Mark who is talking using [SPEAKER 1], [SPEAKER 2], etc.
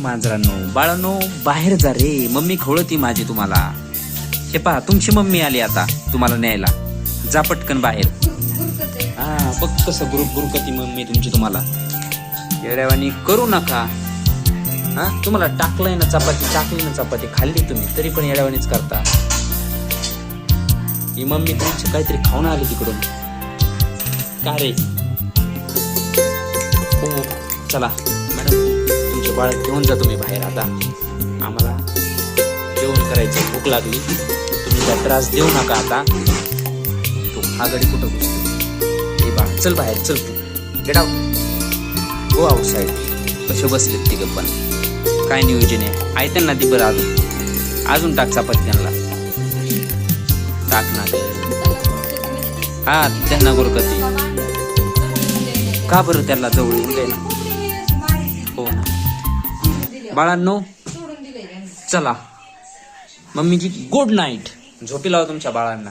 [SPEAKER 1] मांजरांनो बाळांनो बाहेर जा रे, मम्मी खवळती माझी तुम्हाला. हे पहा तुमची मम्मी आली आता तुम्हाला न्यायला. जा पटकन बाहेर. हा बघ कसं गुरकती मम्मी तुमची तुम्हाला. येड्यावानी करू नका. हा तुम्हाला टाकलंय ना चपाती खाल्ली तुम्ही तरी पण येड्यावानीच करता. ही मम्मी तुमची काहीतरी खाऊन आली तिकडून का रे. हो चला मॅडम तुमचे बाळ घेऊन जा तुम्ही बाहेर. आता आम्हाला जेवण करायचं, भूक लागली. तुम्ही त्या त्रास देऊ नका आता. तो हा गडी कुठं घुसतो. हे बाळ चल बाहेर, चल तू get out, go out side. कसे बसलेत ते गप्पा. काय नियोजन आहे त्यांना ती बरं. अजून टाक चपाती त्यांना टाक ना. हा त्यांना गुरकती का बरं, त्याला जवळ येऊन दे ना. हो ना बाळांनो चला मम्मीची गुड नाईट. झोपी लावा तुमच्या बाळांना.